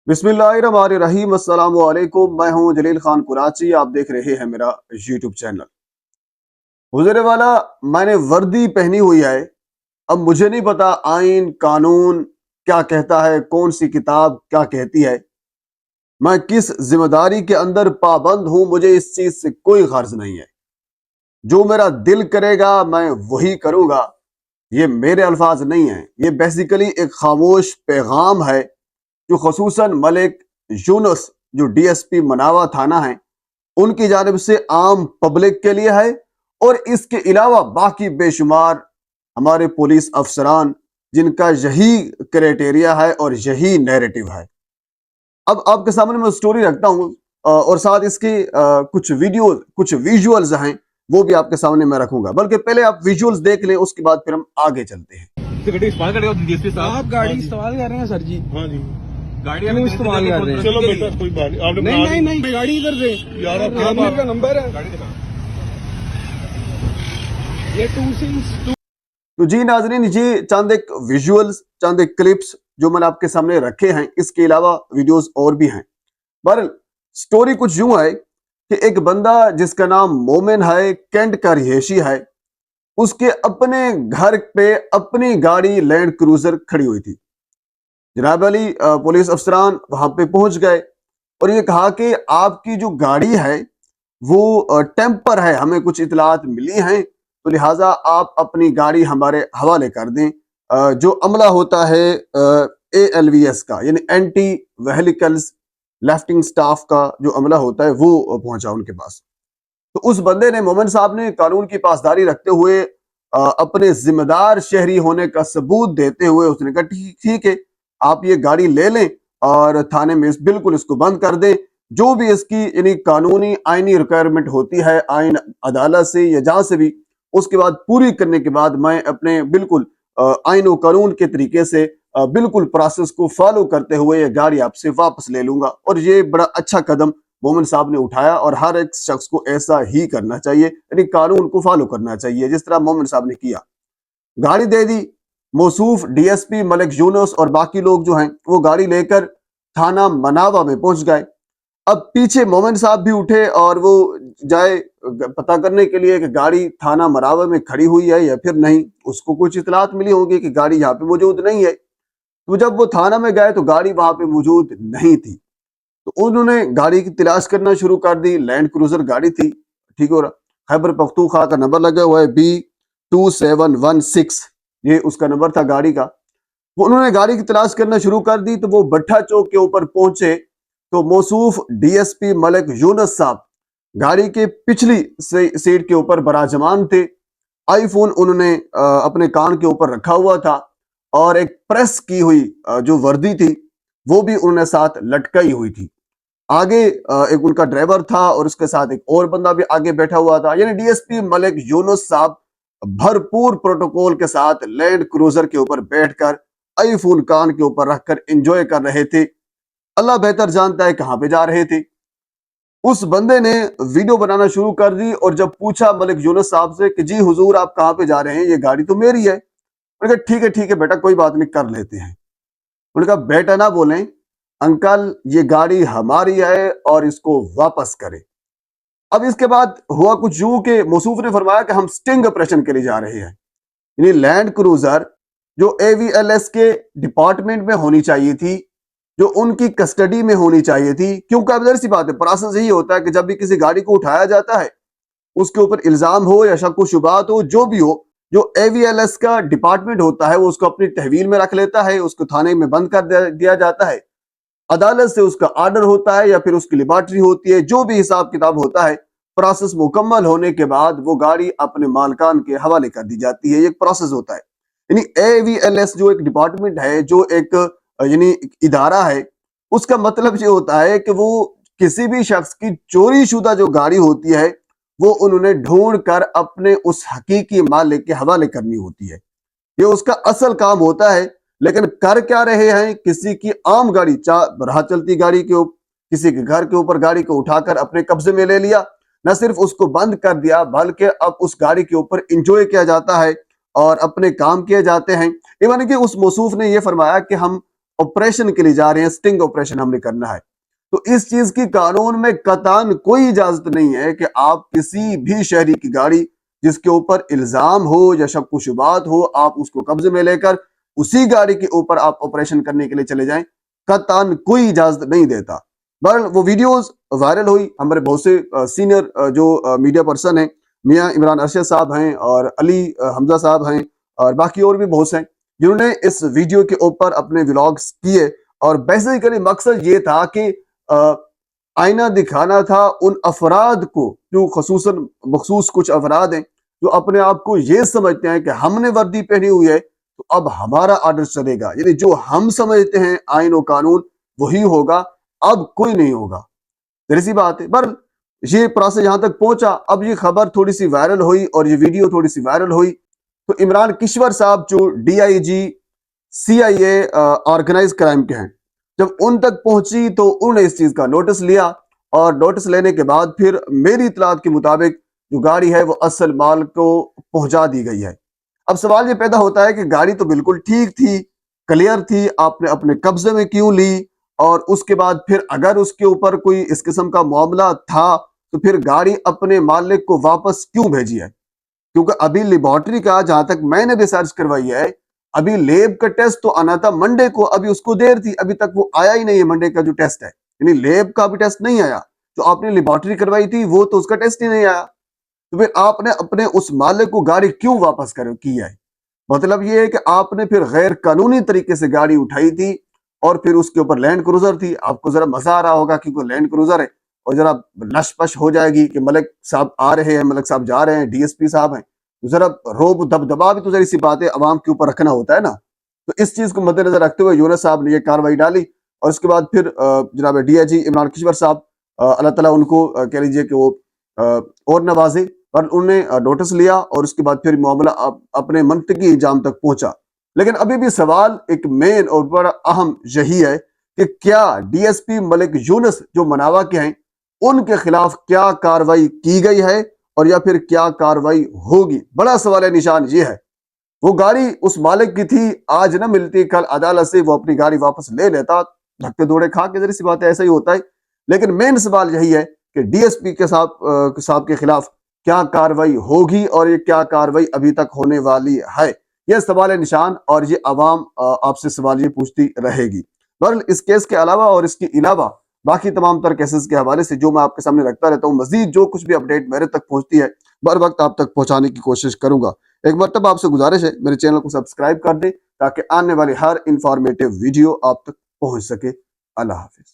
बिस्मिल्लाहिर्रहमानिर्रहीम। अस्सलाम वालेकुम। मैं हूं जलील खान कुराची। आप देख रहे हैं मेरा यूट्यूब चैनल। हुजूर वाला, मैंने वर्दी पहनी हुई है। अब मुझे नहीं पता आइन कानून क्या कहता है, कौन सी किताब क्या कहती है। मैं किस जिम्मेदारी के अंदर पाबंद हूं, मुझे इस चीज से कोई गर्ज नहीं है। जो मेरा दिल करेगा मैं वही करूंगा। ये मेरे अल्फाज नहीं है, ये बेसिकली एक खामोश पैगाम है जो खसूसन मलिक यूनुस, जो डीएसपी मनावा थाना है, उनकी जानिब से आम पब्लिक के लिए है। और इसके अलावा बाकी बेशुमार हमारे पुलिस अफसरान जिनका यही क्राइटेरिया है और यही नैरेटिव है। अब आपके सामने मैं स्टोरी रखता हूं और साथ इसकी कुछ वीडियो, कुछ विजुअल्स हैं, वो भी आपके सामने मैं रखूंगा। बल्कि पहले आप विजुअल्स देख लें, उसके बाद फिर हम आगे चलते हैं। आप गाड़ी इस्तेमाल कर रहे हैं सर जी? हाँ जी, गाड़ी क्यों इस्तेमाल कर रहे हैं? चलो बेटा कोई बात नहीं। आपने नहीं नहीं नहीं, गाड़ी इधर से यार, आप क्या आमिर का नंबर है गाड़ी दिखा। ये 2 तो जी नाजरीन, ये चंद एक विजुअल्स, चंद एक क्लिप्स जो मैंने आपके सामने रखे हैं। इसके अलावा वीडियोस और भी हैं। बहरहाल स्टोरी कुछ यूं है कि एक बंदा जिसका नाम मोमिन है, कैंट का रिहायशी है, उसके अपने घर पे अपनी गाड़ी लैंड क्रूजर खड़ी हुई थी। जनाब अली पुलिस अफसरान वहां पे पहुंच गए और ये कहा कि आपकी जो गाड़ी है वो टेम्पर है, हमें कुछ इतलात मिली हैं, तो लिहाजा आप अपनी गाड़ी हमारे हवाले कर दें। जो अमला होता है ALVS का, यानी एंटी व्हीकल्स लेफ्टिंग स्टाफ का जो अमला होता है, वो पहुंचा उनके पास। तो उस बंदे ने, मोमिन साहब ने, कानून की पासदारी रखते हुए अपने जिम्मेदार शहरी होने का सबूत देते हुए उसने कहा ठीक है, आप ये गाड़ी ले लें और थाने में बिल्कुल इसको बंद कर दें। जो भी इसकी यानी कानूनी आईनी रिक्वायरमेंट होती है आइन अदालत से या जहां से भी, उसके बाद पूरी करने के बाद मैं अपने बिल्कुल आइन और कानून के तरीके से बिल्कुल प्रोसेस को फॉलो करते हुए ये गाड़ी आपसे वापस ले लूंगा। और ये बड़ा अच्छा कदम मोमिन साहब ने उठाया और हर एक शख्स को ऐसा ही करना चाहिए, यानी कानून को फॉलो करना चाहिए जिस तरह मोमिन साहब ने किया। गाड़ी दे दी। मौसूफ डीएसपी मलिक यूनुस और बाकी लोग जो हैं वो गाड़ी लेकर थाना मनावा में पहुंच गए। अब पीछे मोमिन साहब भी उठे और वो जाए पता करने के लिए कि गाड़ी थाना मनावा में खड़ी हुई है या फिर नहीं। उसको कुछ इतलात मिली होगी कि गाड़ी यहाँ पे मौजूद नहीं है। तो जब वो थाना में गए तो गाड़ी वहां पे मौजूद नहीं थी। तो उन्होंने गाड़ी की तलाश करना शुरू कर दी। लैंड क्रूजर गाड़ी थी, ठीक हो रहा, खैबर पख्तूनख्वा का नंबर लगा हुआ है B2716, ये उसका नंबर था गाड़ी का। वो उन्होंने गाड़ी की तलाश करना शुरू कर दी। तो वो भट्ठा चौक के ऊपर पहुंचे तो मौसूफ डीएसपी मलिक यूनुस साहब गाड़ी के पिछली सीट के ऊपर बराजमान थे। आईफोन उन्होंने अपने कान के ऊपर रखा हुआ था और एक प्रेस की हुई जो वर्दी थी वो भी उन्होंने साथ लटकाई हुई थी। आगे एक उनका ड्राइवर था और उसके साथ एक और बंदा भी आगे बैठा हुआ था। यानी डीएसपी मलिक यूनुस साहब भरपूर प्रोटोकॉल के साथ लैंड क्रूजर के ऊपर बैठकर आईफोन कान के ऊपर रखकर एंजॉय कर रहे थे। अल्लाह बेहतर जानता है कहां पे जा रहे थे। उस बंदे ने वीडियो बनाना शुरू कर दी और जब पूछा मलिक यूनुस साहब से कि जी हुजूर आप कहां पे जा रहे हैं, ये गाड़ी तो मेरी है। उन्होंने कहा ठीक है बेटा, कोई बात नहीं, कर लेते हैं। उन्होंने कहा बेटा ना बोलें अंकल, ये गाड़ी हमारी है और इसको वापस करें। अब इसके बाद हुआ कुछ यूं कि मौसूफ ने फरमाया कि हम स्टिंग ऑपरेशन के लिए जा रहे हैं। यानी लैंड क्रूजर जो AVLS के डिपार्टमेंट में होनी चाहिए थी, जो उनकी कस्टडी में होनी चाहिए थी, क्योंकि अब सी बात है, प्रोसेस यही होता है कि जब भी किसी गाड़ी को उठाया जाता है, उसके ऊपर इल्जाम हो या शक व शुबात हो, जो भी हो, जो AVLS का डिपार्टमेंट होता है वो उसको अपनी तहवील में रख लेता है, उसको थाने में बंद कर दिया जाता है। अदालत से उसका आर्डर होता है या फिर उसकी लिबार्टरी होती है, जो भी हिसाब किताब होता है, प्रोसेस मुकम्मल होने के बाद वो गाड़ी अपने मालकान के हवाले कर दी जाती है। ये एक प्रोसेस होता है। यानी AVLS जो एक डिपार्टमेंट है, जो एक यानी इदारा है, उसका मतलब ये होता है कि वो किसी भी शख्स की चोरी शुदा जो गाड़ी होती है वो उन्होंने ढूंढ कर अपने उस हकीकी मालिक के हवाले करनी होती है। ये उसका असल काम होता है। लेकिन कर क्या रहे हैं, किसी की आम गाड़ी, राह चलती गाड़ी के ऊपर, किसी के घर के ऊपर गाड़ी को उठाकर अपने कब्जे में ले लिया। न सिर्फ उसको बंद कर दिया बल्कि अब उस गाड़ी के ऊपर इंजॉय किया जाता है और अपने काम किए जाते हैं। इवन कि उस मौसूफ ने यह फरमाया कि हम ऑपरेशन के लिए जा रहे हैं, स्टिंग ऑपरेशन हमने करना है, तो इस चीज की कानून में कतान कोई इजाजत नहीं है कि आप किसी भी शहरी की गाड़ी जिसके ऊपर इल्जाम हो या शक व शुबात हो, आप उसको कब्जे में लेकर उसी गाड़ी के ऊपर आप ऑपरेशन करने के लिए चले जाएं, कतान कोई इजाजत नहीं देता। बहरहाल वो वीडियोस वायरल हुई, हमारे बहुत से सीनियर जो मीडिया पर्सन हैं, मियां इमरान अरशद साहब हैं और अली हमजा साहब हैं और बाकी और भी बहुत से हैं, जिन्होंने इस वीडियो के ऊपर अपने व्लॉग्स किए और बेसिकली मकसद ये था कि आईना दिखाना था उन अफराद को जो खसूसन मखसूस कुछ अफराद हैं जो अपने आप को ये समझते हैं कि हमने वर्दी पहनी हुई है तो अब हमारा आर्डर चलेगा, यानी जो हम समझते हैं आईन और कानून वही होगा, अब कोई नहीं होगा। जरा सी बात है। पर ये प्रोसेस यहाँ तक पहुंचा, अब ये खबर थोड़ी सी वायरल हुई और ये वीडियो थोड़ी सी वायरल हुई, तो इमरान किश्वर साहब जो DIG CIA ऑर्गेनाइज क्राइम के हैं, जब उन तक पहुंची तो उन्होंने इस चीज का नोटिस लिया और नोटिस लेने के बाद फिर मेरी इतलात के मुताबिक जो गाड़ी है वो असल माल को पहुंचा दी गई है। अब सवाल ये पैदा होता है कि गाड़ी तो बिल्कुल ठीक थी, क्लियर थी, आपने अपने कब्जे में क्यों ली, और उसके बाद फिर अगर उसके ऊपर कोई इस किस्म का मामला था तो फिर गाड़ी अपने मालिक को वापस क्यों भेजी है? क्योंकि अभी लेबोरेटरी का, जहां तक मैंने रिसर्च करवाई है, अभी लेब का टेस्ट तो आना था मंडे को, अभी उसको देर थी, अभी तक वो आया ही नहीं है। मंडे का जो टेस्ट है, यानी लेब का भी टेस्ट नहीं आया, जो आपने लेबोरेटरी करवाई थी वो तो उसका टेस्ट ही नहीं आया, तो फिर आपने अपने उस मालिक को गाड़ी क्यों वापस की है? मतलब ये है कि आपने फिर गैर कानूनी तरीके से गाड़ी उठाई थी और फिर उसके ऊपर लैंड क्रूजर थी। आपको जरा मजा आ रहा होगा कि कोई लैंड क्रूजर है और जरा लशपश हो जाएगी कि मलिक साहब आ रहे हैं, मलिक साहब जा रहे हैं, DSP साहब हैं, तो जरा रोब दबदबा भी तो जरा सी बातें अवाम के ऊपर रखना होता है ना। तो इस चीज को मद्देनजर रखते हुए यूनुस साहब ने ये कार्रवाई डाली और उसके बाद फिर जनाब DIG इमरान किश्वर साहब, अल्लाह ताला उनको कह लीजिए कि वो और नवाजे, पर उन्होंने नोटिस लिया और उसके बाद फिर मामला अपने मंतकी इंजाम तक पहुंचा। लेकिन अभी भी सवाल एक मेन और बड़ा अहम यही है कि क्या DSP मलिक यूनुस जो मनावा के हैं उनके खिलाफ क्या कार्रवाई की गई है और या फिर क्या कार्रवाई होगी? बड़ा सवाल निशान ये है। वो गाड़ी उस मालिक की थी, आज ना मिलती, कल अदालत से वो अपनी गाड़ी वापस ले लेता, धक्के दौड़े खा के, जरी सी बात है, ऐसा ही होता है। लेकिन मेन सवाल यही है कि DSP के साहब के खिलाफ क्या कार्रवाई होगी और ये क्या कार्रवाई अभी तक होने वाली है? ये सवाल निशान और ये अवाम आपसे सवाल ये पूछती रहेगी। बहरहाल इस केस के अलावा और इसके अलावा बाकी तमाम तर केसेस के हवाले से जो मैं आपके सामने रखता रहता हूँ, मजीद जो कुछ भी अपडेट मेरे तक पहुंचती है बर वक्त आप तक पहुंचाने की कोशिश करूंगा। एक मरतबा आपसे गुजारिश है मेरे चैनल को सब्सक्राइब कर दें ताकि आने वाली हर इंफॉर्मेटिव वीडियो आप तक पहुंच सके। अल्लाह हाफिज।